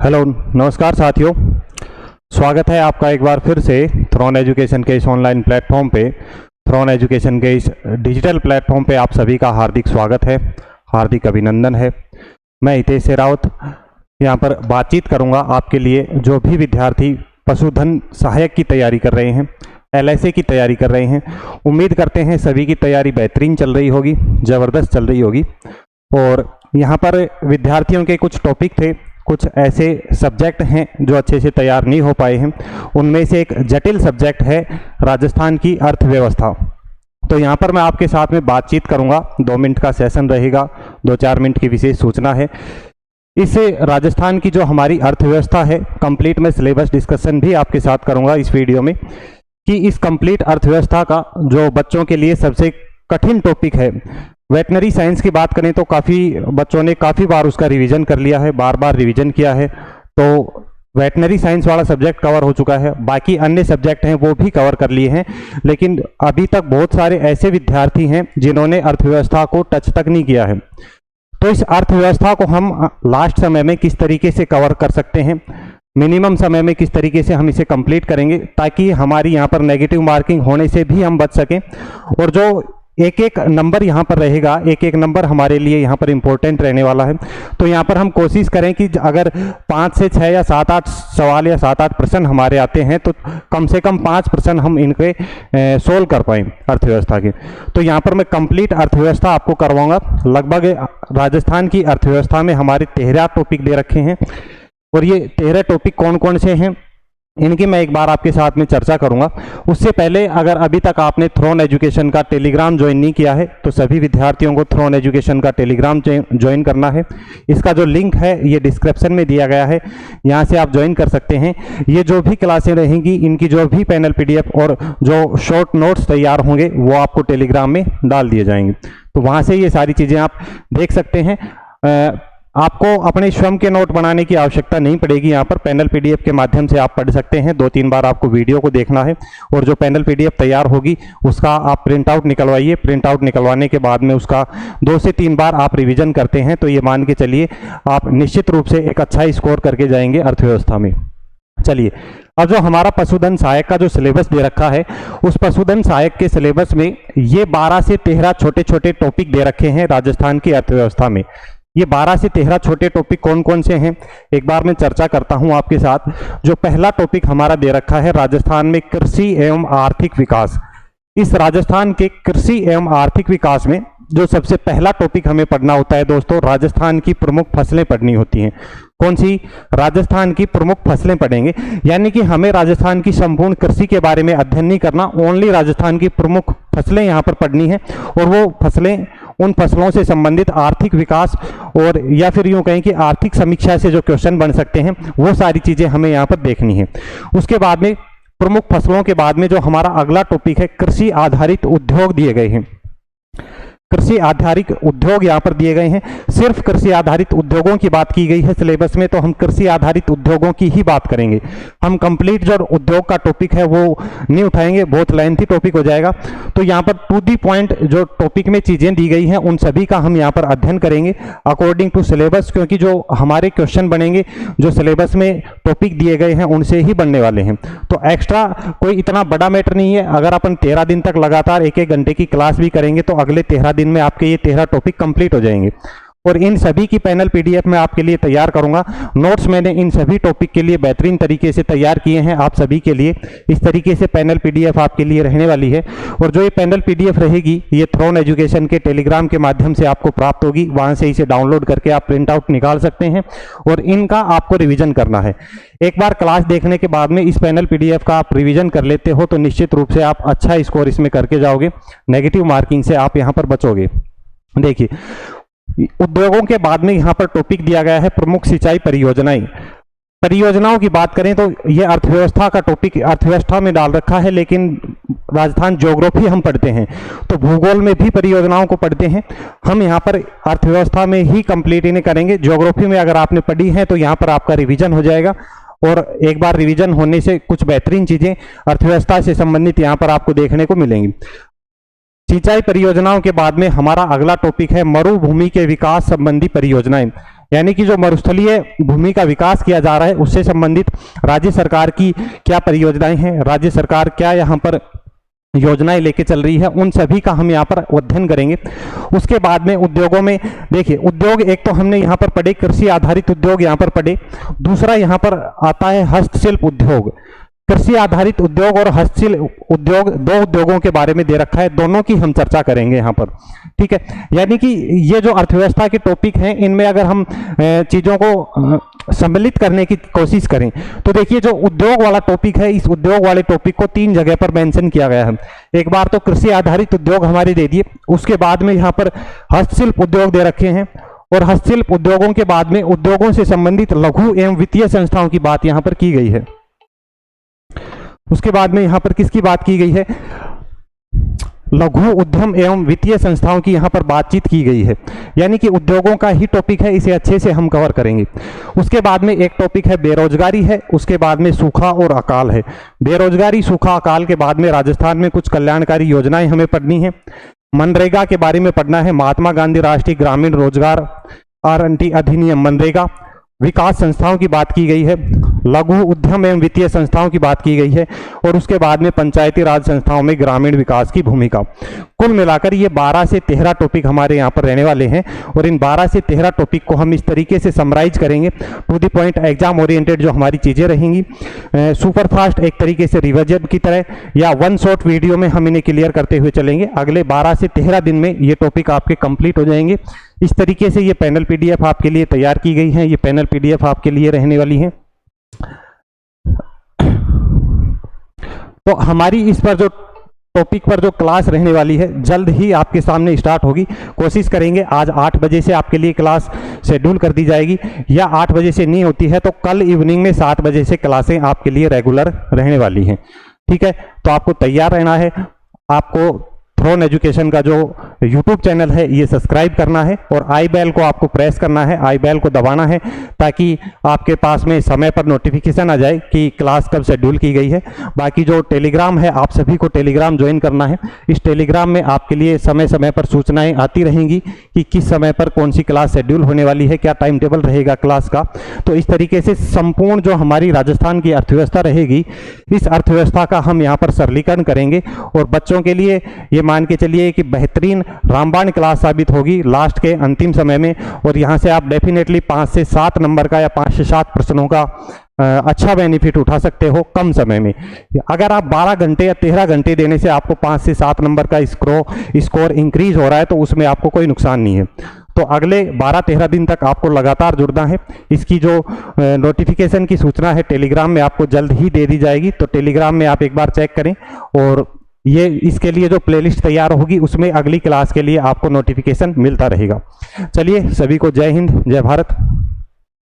Hello नमस्कार साथियों, स्वागत है आपका एक बार फिर से थ्रॉन एजुकेशन के इस ऑनलाइन प्लेटफॉर्म पे। थ्रॉन एजुकेशन के इस डिजिटल प्लेटफॉर्म पे आप सभी का हार्दिक स्वागत है, हार्दिक अभिनंदन है। मैं हितेश शेरावत यहाँ पर बातचीत करूँगा आपके लिए जो भी विद्यार्थी पशुधन सहायक की तैयारी कर रहे हैं, LSA की तैयारी कर रहे हैं। उम्मीद करते हैं सभी की तैयारी बेहतरीन चल रही होगी, ज़बरदस्त चल रही होगी। और यहाँ पर विद्यार्थियों के कुछ टॉपिक थे, कुछ ऐसे सब्जेक्ट हैं जो अच्छे से तैयार नहीं हो पाए हैं। उनमें से एक जटिल सब्जेक्ट है राजस्थान की अर्थव्यवस्था। तो यहाँ पर मैं आपके साथ में बातचीत करूँगा, 2 मिनट का सेशन रहेगा, 2-4 मिनट की विशेष सूचना है। इस राजस्थान की जो हमारी अर्थव्यवस्था है, कंप्लीट मैं सिलेबस डिस्कशन भी आपके साथ करूँगा इस वीडियो में, कि इस कंप्लीट अर्थव्यवस्था का जो बच्चों के लिए सबसे कठिन टॉपिक है। वेटनरी साइंस की बात करें तो काफ़ी बच्चों ने काफ़ी बार उसका रिवीजन कर लिया है, बार बार रिवीजन किया है, तो वेटनरी साइंस वाला सब्जेक्ट कवर हो चुका है। बाकी अन्य सब्जेक्ट हैं वो भी कवर कर लिए हैं, लेकिन अभी तक बहुत सारे ऐसे विद्यार्थी हैं जिन्होंने अर्थव्यवस्था को टच तक नहीं किया है। तो इस अर्थव्यवस्था को हम लास्ट समय में किस तरीके से कवर कर सकते हैं, मिनिमम समय में किस तरीके से हम इसे कंप्लीट करेंगे, ताकि हमारी यहाँ पर नेगेटिव मार्किंग होने से भी हम बच सकें। और जो एक एक नंबर यहाँ पर रहेगा, एक एक नंबर हमारे लिए यहाँ पर इम्पोर्टेंट रहने वाला है। तो यहाँ पर हम कोशिश करें कि अगर 5 से 6 या 7-8 सवाल या 7-8 प्रश्न हमारे आते हैं तो कम से कम 5 प्रश्न हम इनके सोल्व कर पाएँ अर्थव्यवस्था के। तो यहाँ पर मैं कंप्लीट अर्थव्यवस्था आपको करवाऊँगा। लगभग राजस्थान की अर्थव्यवस्था में हमारे 13 टॉपिक दे रखे हैं, और ये 13 टॉपिक कौन कौन से हैं इनकी मैं एक बार आपके साथ में चर्चा करूंगा। उससे पहले अगर अभी तक आपने थ्रॉन एजुकेशन का टेलीग्राम ज्वाइन नहीं किया है तो सभी विद्यार्थियों को थ्रॉन एजुकेशन का टेलीग्राम ज्वाइन करना है। इसका जो लिंक है ये डिस्क्रिप्शन में दिया गया है, यहाँ से आप ज्वाइन कर सकते हैं। ये जो भी क्लासें रहेंगी, इनकी जो भी पैनल PDF और जो शॉर्ट नोट्स तैयार होंगे वो आपको टेलीग्राम में डाल दिए जाएंगे, तो वहाँ से ये सारी चीज़ें आप देख सकते हैं। आपको अपने स्वयं के नोट बनाने की आवश्यकता नहीं पड़ेगी। यहाँ पर पैनल PDF के माध्यम से आप पढ़ सकते हैं। 2-3 बार आपको वीडियो को देखना है, और जो पैनल PDF तैयार होगी उसका आप प्रिंट आउट निकलवाइए। प्रिंट आउट निकलवाने के बाद में उसका 2 से 3 बार आप रिवीजन करते हैं तो ये मान के चलिए आप निश्चित रूप से एक अच्छा स्कोर करके जाएंगे अर्थव्यवस्था में। चलिए, अब जो हमारा पशुधन सहायक का जो सिलेबस दे रखा है, उस पशुधन सहायक के सिलेबस में ये 12 से 13 छोटे छोटे टॉपिक दे रखे हैं राजस्थान की अर्थव्यवस्था में। ये 12 से 13 छोटे टॉपिक कौन कौन से हैं एक बार मैं चर्चा करता हूं आपके साथ। जो पहला टॉपिक हमारा दे रखा है राजस्थान में कृषि एवं आर्थिक विकास। इस राजस्थान के कृषि एवं आर्थिक विकास में जो सबसे पहला टॉपिक हमें पढ़ना होता है दोस्तों, राजस्थान की प्रमुख फसलें पढ़नी होती हैं। कौन सी? राजस्थान की प्रमुख फसलें पढ़ेंगे, यानी कि हमें राजस्थान की संपूर्ण कृषि के बारे में अध्ययन नहीं करना, ओनली राजस्थान की प्रमुख फसलें यहाँ पर पढ़नी है। और वो फसलें, उन फसलों से संबंधित आर्थिक विकास और या फिर यूँ कहें कि आर्थिक समीक्षा से जो क्वेश्चन बन सकते हैं वो सारी चीज़ें हमें यहाँ पर देखनी है। उसके बाद में प्रमुख फसलों के बाद में जो हमारा अगला टॉपिक है, कृषि आधारित उद्योग दिए गए हैं। कृषि आधारित उद्योग यहाँ पर दिए गए हैं। सिर्फ कृषि आधारित उद्योगों की बात की गई है सिलेबस में, तो हम कृषि आधारित उद्योगों की ही बात करेंगे। हम कंप्लीट जो उद्योग का टॉपिक है वो नहीं उठाएंगे, बहुत लेंथी टॉपिक हो जाएगा। तो यहाँ पर टू दी पॉइंट जो टॉपिक में चीज़ें दी गई हैं उन सभी का हम यहाँ पर अध्ययन करेंगे अकॉर्डिंग टू सिलेबस, क्योंकि जो हमारे क्वेश्चन बनेंगे जो सिलेबस में टॉपिक दिए गए हैं उनसे ही बनने वाले हैं। तो एक्स्ट्रा कोई इतना बड़ा मैटर नहीं है। अगर अपन 13 दिन तक लगातार 1-1 घंटे की क्लास भी करेंगे तो अगले 13 दिन में आपके ये 13 टॉपिक कंप्लीट हो जाएंगे। और इन सभी की पैनल PDF मैं आपके लिए तैयार करूंगा। नोट्स मैंने इन सभी टॉपिक के लिए बेहतरीन तरीके से तैयार किए हैं आप सभी के लिए। इस तरीके से पैनल PDF आपके लिए रहने वाली है। और जो ये पैनल PDF रहेगी ये थ्रॉन एजुकेशन के टेलीग्राम के माध्यम से आपको प्राप्त होगी। वहां से इसे डाउनलोड करके आप प्रिंट आउट निकाल सकते हैं और इनका आपको रिविजन करना है। एक बार क्लास देखने के बाद में इस पैनल PDF का आप रिविजन कर लेते हो तो निश्चित रूप से आप अच्छा स्कोर इसमें करके जाओगे, नेगेटिव मार्किंग से आप यहाँ पर बचोगे। देखिए, उद्योगों के बाद में यहाँ पर टॉपिक दिया गया है प्रमुख सिंचाई परियोजनाएं। परियोजनाओं की बात करें तो ये अर्थव्यवस्था का टॉपिक अर्थव्यवस्था में डाल रखा है, लेकिन राजस्थान ज्योग्राफी हम पढ़ते हैं तो भूगोल में भी परियोजनाओं को पढ़ते हैं। हम यहाँ पर अर्थव्यवस्था में ही कंप्लीट इन्हें करेंगे। ज्योग्राफी में अगर आपने पढ़ी है तो यहाँ पर आपका रिवीजन हो जाएगा, और एक बार रिवीजन होने से कुछ बेहतरीन चीजें अर्थव्यवस्था से संबंधित यहाँ पर आपको देखने को मिलेंगी। सिंचाई परियोजनाओं के बाद में हमारा अगला टॉपिक है मरुभूमि के विकास संबंधी परियोजनाएं। यानी कि जो मरुस्थलीय भूमि का विकास किया जा रहा है उससे संबंधित राज्य सरकार की क्या परियोजनाएं हैं, राज्य सरकार क्या यहाँ पर योजनाएं लेके चल रही है, उन सभी का हम यहाँ पर अध्ययन करेंगे। उसके बाद में उद्योगों में देखिए, उद्योग एक तो हमने यहाँ पर पढ़े कृषि आधारित उद्योग यहाँ पर पढ़े, दूसरा यहाँ पर आता है हस्तशिल्प उद्योग। कृषि आधारित उद्योग और हस्तशिल्प उद्योग, दो उद्योगों के बारे में दे रखा है, दोनों की हम चर्चा करेंगे यहाँ पर, ठीक है। यानी कि ये जो अर्थव्यवस्था के टॉपिक हैं, इनमें अगर हम चीज़ों को सम्मिलित करने की कोशिश करें तो देखिए, जो उद्योग वाला टॉपिक है, इस उद्योग वाले टॉपिक को 3 जगह पर मेंशन किया गया है। एक बार तो कृषि आधारित उद्योग हमारे दे दिए, उसके बाद में यहाँ पर हस्तशिल्प उद्योग दे रखे हैं, और हस्तशिल्प उद्योगों के बाद में उद्योगों से संबंधित लघु एवं वित्तीय संस्थाओं की बात यहाँ पर की गई है। उसके बाद में यहां पर किसकी बात की गई है, लघु उद्यम एवं वित्तीय संस्थाओं की यहां पर बातचीत की गई है। यानी कि उद्योगों का ही टॉपिक है, इसे अच्छे से हम कवर करेंगे। उसके बाद में एक टॉपिक है बेरोजगारी है, उसके बाद में सूखा और अकाल है। बेरोजगारी, सूखा, अकाल के बाद में राजस्थान में कुछ कल्याणकारी योजनाएं हमें पढ़नी है। मनरेगा के बारे में पढ़ना है, महात्मा गांधी राष्ट्रीय ग्रामीण रोजगार गारंटी अधिनियम मनरेगा। विकास संस्थाओं की बात की गई है, लघु उद्यम एवं वित्तीय संस्थाओं की बात की गई है, और उसके बाद में पंचायती राज संस्थाओं में ग्रामीण विकास की भूमिका। कुल मिलाकर ये 12 से 13 टॉपिक हमारे यहाँ पर रहने वाले हैं, और इन 12 से 13 टॉपिक को हम इस तरीके से समराइज करेंगे, to the point, exam oriented जो हमारी चीज़ें रहेंगी, सुपर फास्ट एक तरीके से रिविजन की तरह, या वन शॉट वीडियो में हम इन्हें क्लियर करते हुए चलेंगे। अगले 12 से 13 दिन में ये टॉपिक आपके कंप्लीट हो जाएंगे। इस तरीके से ये पैनल पीडीएफ आपके लिए तैयार की गई है, ये पैनल पीडीएफ आपके लिए रहने वाली है। तो हमारी इस पर जो टॉपिक पर जो क्लास रहने वाली है जल्द ही आपके सामने स्टार्ट होगी। कोशिश करेंगे आज 8 बजे से आपके लिए क्लास शेड्यूल कर दी जाएगी, या 8 बजे से नहीं होती है तो कल इवनिंग में 7 बजे से क्लासें आपके लिए रेगुलर रहने वाली हैं, ठीक है। तो आपको तैयार रहना है, आपको थ्रोन एजुकेशन का जो यूट्यूब चैनल है ये सब्सक्राइब करना है, और आई बेल को आपको प्रेस करना है, आई बेल को दबाना है, ताकि आपके पास में समय पर नोटिफिकेशन आ जाए कि क्लास कब शेड्यूल की गई है। बाकी जो टेलीग्राम है, आप सभी को टेलीग्राम ज्वाइन करना है। इस टेलीग्राम में आपके लिए समय समय पर सूचनाएं आती रहेंगी कि किस समय पर कौन सी क्लास शेड्यूल होने वाली है, क्या टाइम टेबल रहेगा क्लास का। तो इस तरीके से संपूर्ण जो हमारी राजस्थान की अर्थव्यवस्था रहेगी, इस अर्थव्यवस्था का हम यहाँ पर सरलीकरण करेंगे, और बच्चों के लिए ये मान के चलिए कि बेहतरीन रामबाण क्लास साबित होगी लास्ट के अंतिम समय में। और यहाँ से आप डेफिनेटली 5 से 7 नंबर का या 5 से 7 प्रश्नों का अच्छा बेनिफिट उठा सकते हो कम समय में। अगर आप 12 घंटे या 13 घंटे देने से आपको 5 से 7 नंबर का स्कोर इंक्रीज हो रहा है तो उसमें आपको कोई नुकसान नहीं है। तो अगले 12-13 दिन तक आपको लगातार जुड़ना है। इसकी जो नोटिफिकेशन की सूचना है टेलीग्राम में आपको जल्द ही दे दी जाएगी, तो टेलीग्राम में आप एक बार चेक करें, और ये इसके लिए जो प्लेलिस्ट तैयार होगी उसमें अगली क्लास के लिए आपको नोटिफिकेशन मिलता रहेगा। चलिए, सभी को जय हिंद, जय भारत।